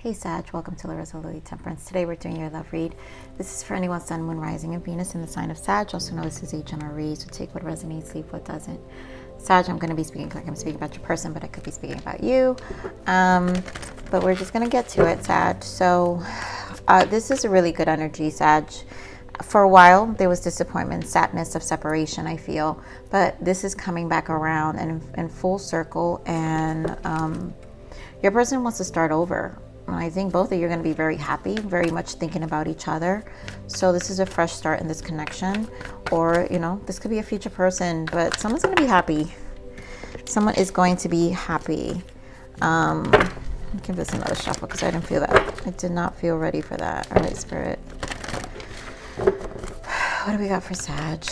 Hey Sag, welcome to Larisa Lili Temperance. Today we're doing your love read. This is for anyone Sun, Moon, Rising, and Venus in the sign of Sag. Also known as H on our read, so take what resonates, leave what doesn't. Sag, I'm going to be speaking like I'm speaking about your person, but I could be speaking about you. But we're just going to get to it, Sag. So this is a really good energy, Sag. For a while, there was disappointment, sadness of separation, I feel. But this is coming back around and in full circle, and your person wants to start over. I think both of you are going to be very happy, very much thinking about each other. So this is a fresh start in this connection. Or, you know, this could be a future person, but someone's going to be happy. Someone is going to be happy. I'll give this another shuffle because I didn't feel that. I did not feel ready for that. All right, Spirit. What do we got for Sag?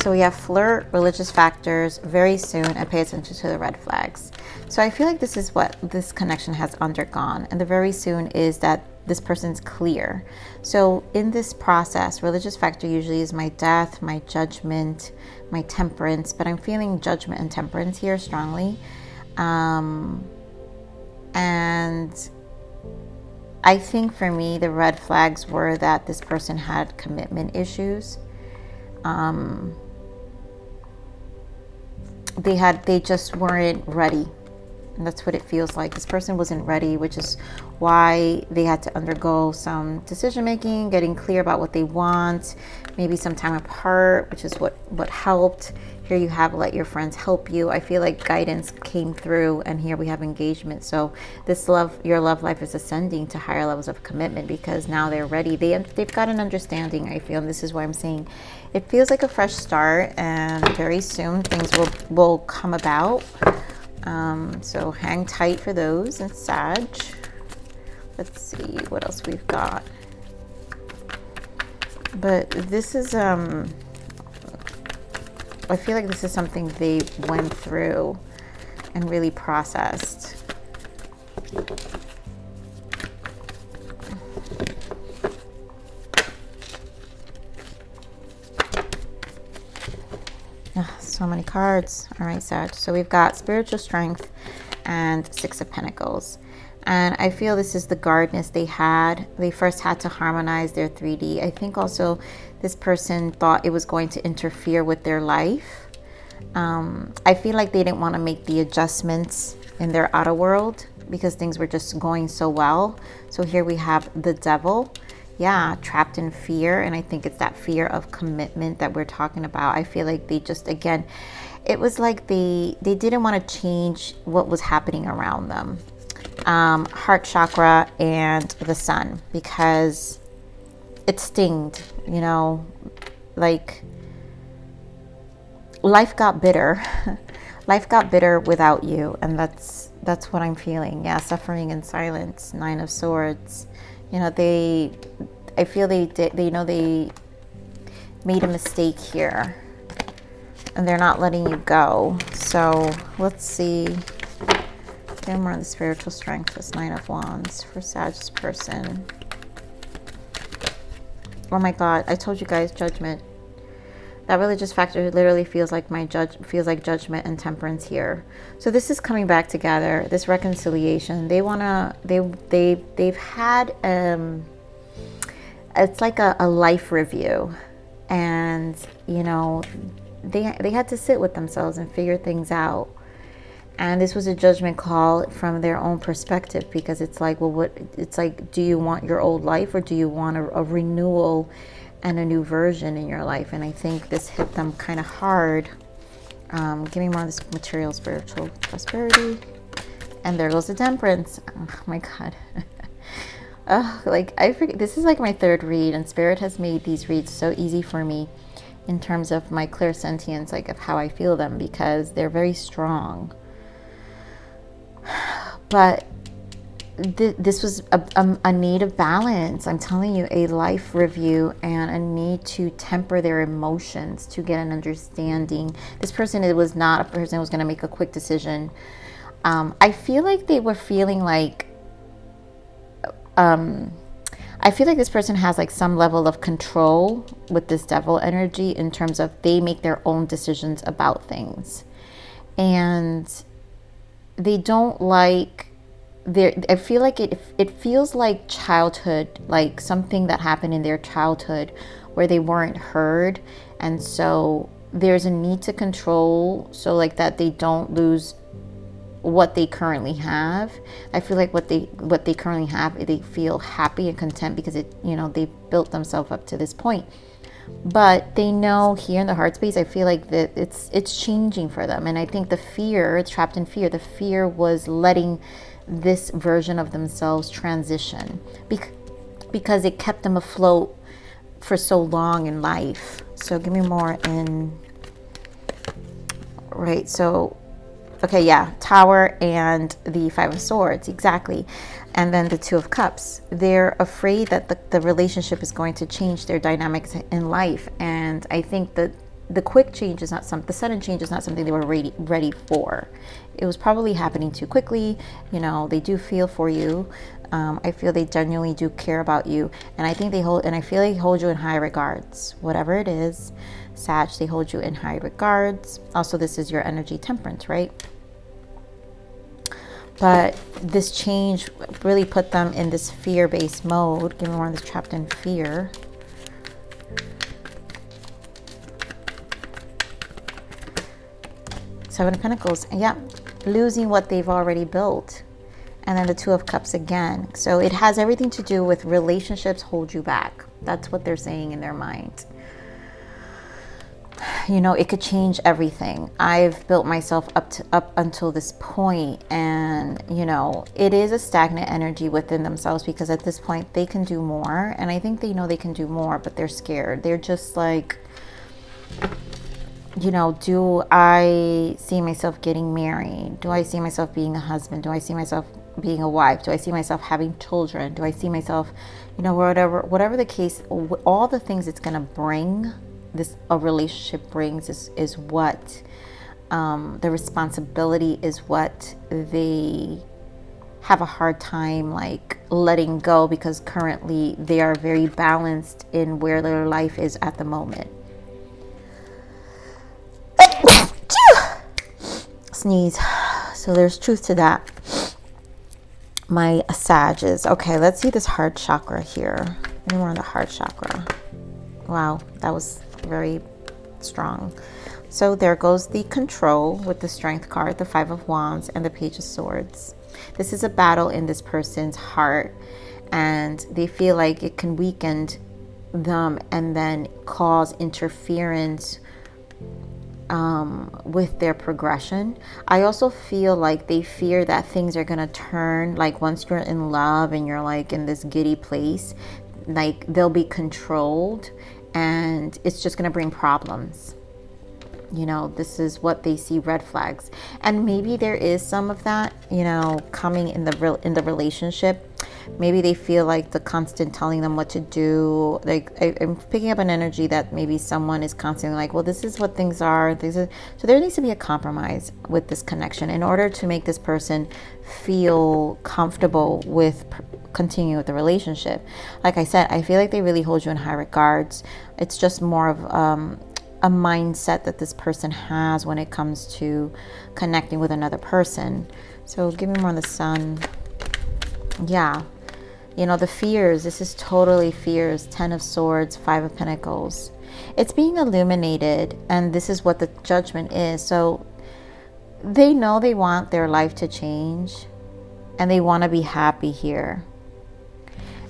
So we have flirt, religious factors, very soon, and pay attention to the red flags. So I feel like this is what this connection has undergone. And the very soon is that this person's clear. So in this process, religious factor usually is my death, my judgment, my temperance. But I'm feeling judgment and temperance here strongly. And I think for me, the red flags were that this person had commitment issues. They just weren't ready. And that's what it feels like. This person wasn't ready, which is why they had to undergo some decision making, getting clear about what they want, maybe some time apart, which is what helped. Here you have let your friends help you. I feel like guidance came through, and here we have engagement. So this your love life is ascending to higher levels of commitment because now they're ready. They've got an understanding, I feel, and this is why I'm saying it feels like a fresh start, and very soon things will come about. So hang tight for those in Sag. Let's see what else we've got. But this is I feel like this is something they went through and really processed. So many cards. All right, Sag. So we've got spiritual strength and Six of Pentacles. And I feel this is the guardness they had. They first had to harmonize their 3D. I think also this person thought it was going to interfere with their life. I feel like they didn't want to make the adjustments in their outer world because things were just going so well. So here we have the Devil. Yeah, trapped in fear. And I think it's that fear of commitment that we're talking about. I feel like they just, again, it was like they didn't want to change what was happening around them. Heart chakra and the Sun, because it stinged, you know, like life got bitter. Life got bitter without you. And that's what I'm feeling. Yeah, suffering in silence. Nine of Swords. You know, I feel they made a mistake here and they're not letting you go. So let's see. Get more of the spiritual strength, this Nine of Wands for Sag's person. Oh my God, I told you guys, judgment. That religious factor literally feels like judgment and temperance here. So this is coming back together, this reconciliation. They've had it's like a life review, and you know they had to sit with themselves and figure things out. And this was a judgment call from their own perspective, because it's like, well, do you want your old life, or do you want a renewal and a new version in your life? And I think this hit them kind of hard. Give me more of this material, spiritual prosperity. And there goes the Temperance. Oh my God. Oh, like I forget. This is like my third read, and Spirit has made these reads so easy for me in terms of my clairsentience, like of how I feel them, because they're very strong. But this was a need of balance. I'm telling you, a life review and a need to temper their emotions to get an understanding. This person, it was not a person who was going to make a quick decision. I feel like they were feeling like I feel like this person has like some level of control with this devil energy in terms of they make their own decisions about things. And they don't like, I feel like it feels like childhood, like something that happened in their childhood where they weren't heard. And so there's a need to control, so like that they don't lose what they currently have. I feel like what they currently have, they feel happy and content because it, you know, they've built themselves up to this point. But they know here in the heart space, I feel like that it's changing for them. And I think the fear, it's trapped in fear. The fear was letting this version of themselves transition because it kept them afloat for so long in life. So give me more in, right, so okay, yeah, Tower and the Five of Swords, exactly. And then the Two of Cups. They're afraid that the relationship is going to change their dynamics in life. And I think that the quick change is not the sudden change is not something they were ready for. It was probably happening too quickly. You know, they do feel for you. I feel they genuinely do care about you. And I think I feel they hold you in high regards. Whatever it is, Sag, they hold you in high regards. Also, this is your energy, Temperance, right? But this change really put them in this fear-based mode. Give me more of this trapped in fear. Seven of Pentacles. Yeah, losing what they've already built. And then the Two of Cups again. So it has everything to do with relationships hold you back. That's what they're saying in their mind. You know, it could change everything. I've built myself up until this point, and you know, it is a stagnant energy within themselves because at this point they can do more, and I think they know they can do more, but they're scared. They're just like, you know, do I see myself getting married? Do I see myself being a husband? Do I see myself being a wife? Do I see myself having children? Do I see myself, you know, whatever the case, all the things it's going to bring, a relationship brings is what the responsibility is what they have a hard time like letting go, because currently they are very balanced in where their life is at the moment. Sneeze. So there's truth to that, my Sages. Okay, let's see this heart chakra here. More on the heart chakra. Wow, that was very strong. So there goes the Control with the Strength card, the Five of Wands, and the Page of Swords. This is a battle in this person's heart, and they feel like it can weaken them and then cause interference with their progression. I also feel like they fear that things are going to turn, like once you're in love and you're like in this giddy place, like they'll be controlled and it's just going to bring problems. You know, this is what they see, red flags. And maybe there is some of that, you know, coming in the relationship. Maybe they feel like the constant telling them what to do. Like I'm picking up an energy that maybe someone is constantly like, well, this is what things are. So there needs to be a compromise with this connection in order to make this person feel comfortable with continuing with the relationship. Like I said, I feel like they really hold you in high regards. It's just more of a mindset that this person has when it comes to connecting with another person. So give me more on the Sun. Yeah, you know, the fears, this is totally fears. 10 of Swords, 5 of Pentacles. It's being illuminated, and this is what the Judgment is. So they know they want their life to change, and they want to be happy here,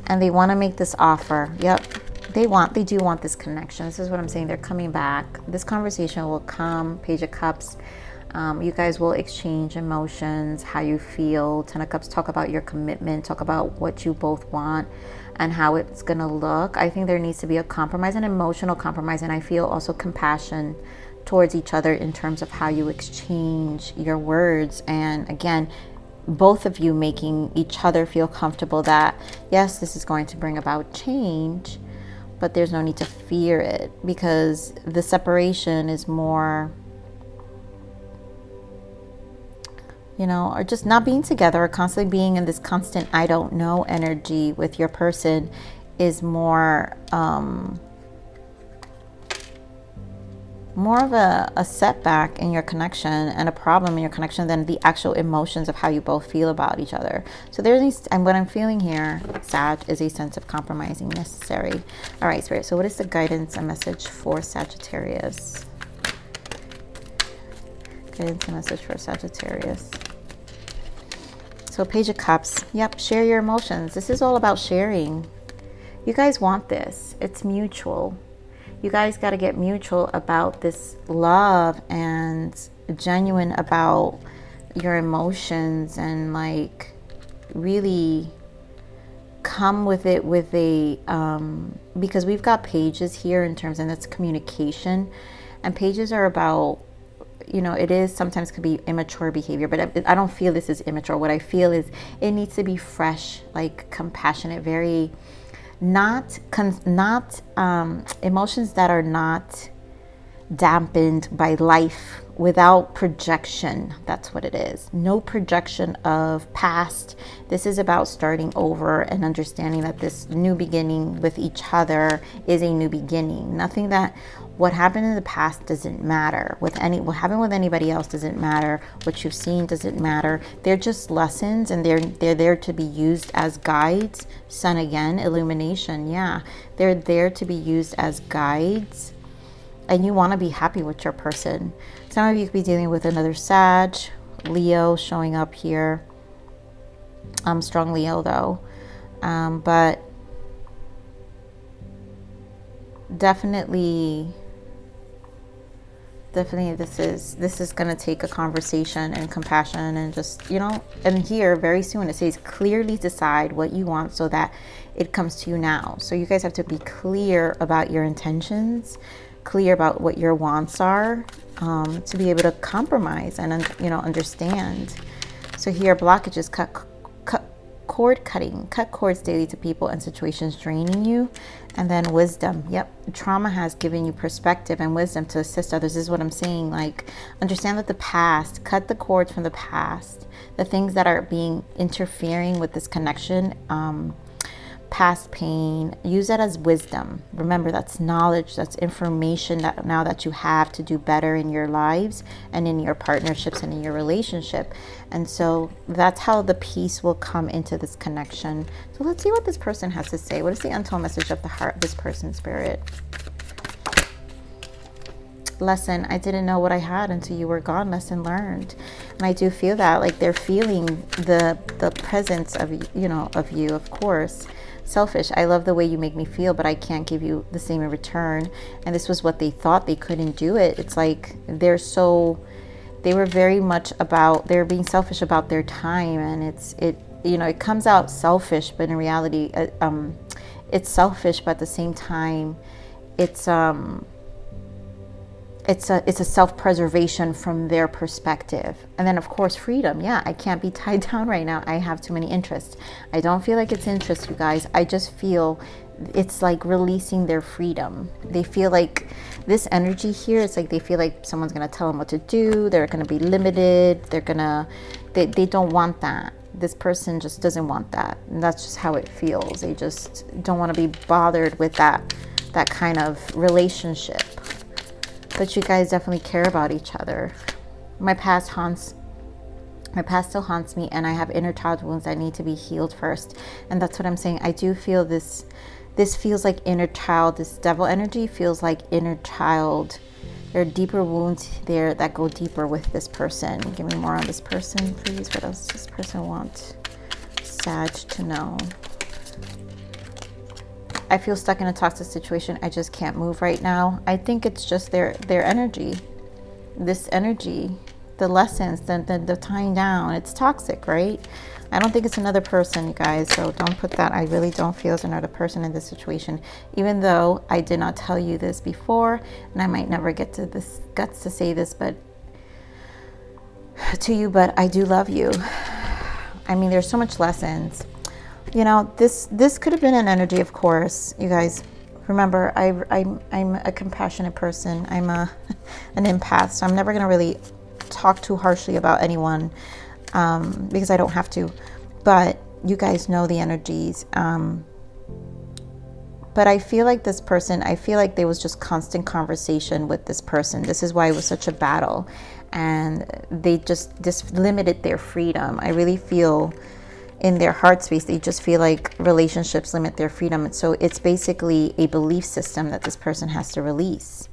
and they want to make this offer. Yep, they do want this connection. This is what I'm saying. They're coming back. This conversation will come. Page of Cups. You guys will exchange emotions, how you feel. 10 of Cups, talk about your commitment, talk about what you both want and how it's going to look. I think there needs to be a compromise, an emotional compromise, and I feel also compassion towards each other in terms of how you exchange your words. And again, both of you making each other feel comfortable that, yes, this is going to bring about change, but there's no need to fear it, because the separation is more, you know, or just not being together, or constantly being in this constant I don't know energy with your person is more of a setback in your connection and a problem in your connection than the actual emotions of how you both feel about each other. So there's these, and what I'm feeling here, Sag, is a sense of compromising necessary. All right, Spirit, so what is the guidance and message for Sagittarius? Guidance and message for Sagittarius. So Page of Cups. Yep, share your emotions. This is all about sharing. You guys want this. It's mutual. You guys got to get mutual about this love and genuine about your emotions, and like really come with it with a because we've got pages here in terms, and that's communication, and pages are about, you know, it is sometimes could be immature behavior, but I don't feel this is immature. What I feel is it needs to be fresh, like compassionate, very not emotions that are not dampened by life, without projection. That's what it is. No projection of past. This is about starting over and understanding that this new beginning with each other is a new beginning. Nothing that what happened in the past doesn't matter. What happened with anybody else doesn't matter. What you've seen doesn't matter. They're just lessons, and they're there to be used as guides. Sun again, illumination. Yeah, they're there to be used as guides. And you want to be happy with your person. Some of you could be dealing with another Sag, Leo showing up here. Strong Leo though. But definitely this is going to take a conversation and compassion, and just, you know, and here very soon it says clearly decide what you want so that it comes to you now. So you guys have to be clear about your intentions, clear about what your wants are, to be able to compromise and, you know, understand. So here, blockages, cut cords daily to people and situations draining you. And then wisdom. Yep, trauma has given you perspective and wisdom to assist others. This is what I'm saying. Like, understand that the past, cut the cords from the past, the things that are interfering with this connection, past pain, use that as wisdom. Remember, that's knowledge, that's information that now that you have to do better in your lives and in your partnerships and in your relationship. And so that's how the peace will come into this connection. So let's see what this person has to say. What is the untold message of the heart of this person's spirit? Lesson, I didn't know what I had until you were gone. Lesson learned. And I do feel that, like, they're feeling the presence of, you know, of you, of course. Selfish, I love the way you make me feel, but I can't give you the same in return. And this was what they thought. They couldn't do it. It's like they were very much about, they're being selfish about their time, and you know, it comes out selfish, but in reality it's selfish, but at the same time it's a self-preservation from their perspective. And then of course freedom. Yeah, I can't be tied down right now. I have too many interests. I don't feel like it's interest, you guys. I just feel it's like releasing their freedom. They feel like this energy here, it's like they feel like someone's gonna tell them what to do. They're gonna be limited. They don't want that. This person just doesn't want that. And that's just how it feels. They just don't want to be bothered with that kind of relationship. But you guys definitely care about each other. My past still haunts me, and I have inner child wounds that need to be healed first. And that's what I'm saying. I do feel this feels like inner child. This devil energy feels like inner child. There are deeper wounds there that go deeper with this person. Give me more on this person, please. What else does this person want Sag to know? I feel stuck in a toxic situation. I just can't move right now. I think it's just their energy. This energy, the lessons, the tying down. It's toxic, right? I don't think it's another person, you guys. So don't put that. I really don't feel it's another person in this situation. Even though I did not tell you this before, and I might never get to this guts to say this, but to you, but I do love you. I mean, there's so much lessons. You know, this could have been an energy, of course. You guys, remember, I'm a compassionate person. I'm an empath, so I'm never going to really talk too harshly about anyone because I don't have to. But you guys know the energies. But I feel like this person, I feel like there was just constant conversation with this person. This is why it was such a battle. And they just limited their freedom. I really feel in their heart space, they just feel like relationships limit their freedom. And so it's basically a belief system that this person has to release.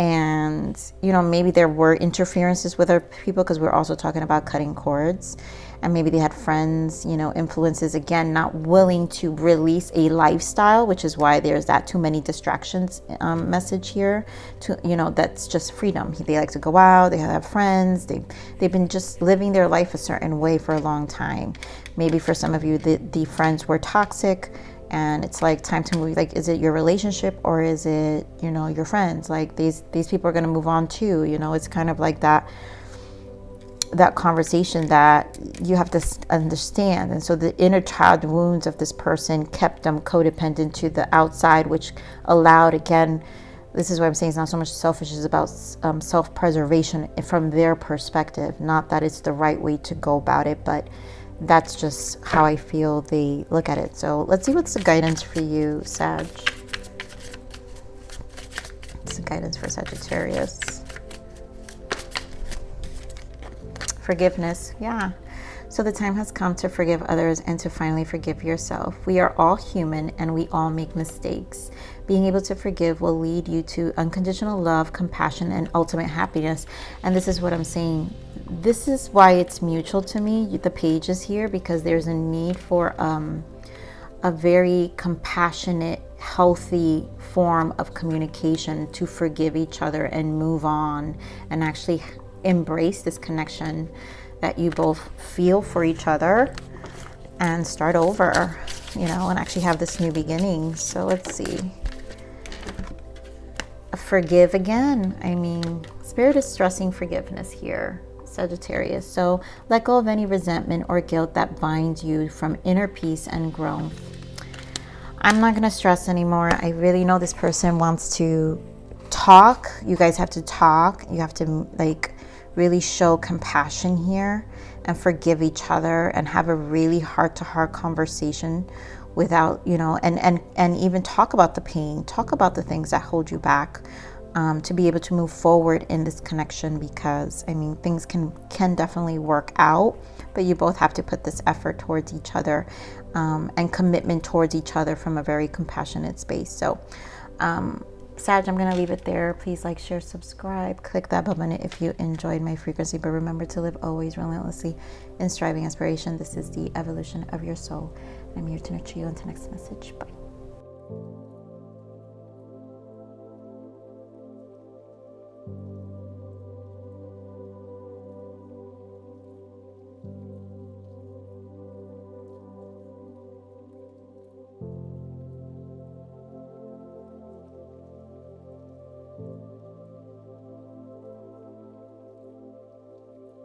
And, you know, maybe there were interferences with other people, because we're also talking about cutting cords. And maybe they had friends, you know, influences, again, not willing to release a lifestyle, which is why there's that too many distractions message here. To, you know, that's just freedom. They like to go out, they have friends, they've been just living their life a certain way for a long time. Maybe for some of you, the friends were toxic, and it's like time to move. Like, is it your relationship or is it, you know, your friends? Like, these people are going to move on too. You know, it's kind of like that conversation that you have to understand. And so the inner child wounds of this person kept them codependent to the outside, which allowed, again, this is what I'm saying, it's not so much selfish, it's about self-preservation from their perspective. Not that it's the right way to go about it, but that's just how I feel they look at it. So let's see what's the guidance for you, Sag. What's the guidance for Sagittarius? Forgiveness. Yeah. So the time has come to forgive others and to finally forgive yourself. We are all human and we all make mistakes. Being able to forgive will lead you to unconditional love, compassion, and ultimate happiness. And this is what I'm saying. This is why it's mutual to me. The page is here because there's a need for a very compassionate, healthy form of communication to forgive each other and move on and actually embrace this connection that you both feel for each other and start over, you know, and actually have this new beginning. So let's see. Forgive again. I mean, Spirit is stressing forgiveness here, Sagittarius. So let go of any resentment or guilt that binds you from inner peace and growth. I'm not going to stress anymore. I really know this person wants to talk. You guys have to talk. You have to, like, really show compassion here and forgive each other and have a really heart-to-heart conversation without, you know, and even talk about the pain, talk about the things that hold you back, to be able to move forward in this connection. Because I mean, things can definitely work out, but you both have to put this effort towards each other, and commitment towards each other from a very compassionate space. So Sag, I'm going to leave it there. Please like, share, subscribe. Click that bell button if you enjoyed my frequency. But remember to live always relentlessly in striving aspiration. This is the evolution of your soul. I'm here to nurture you. Until next message. Bye.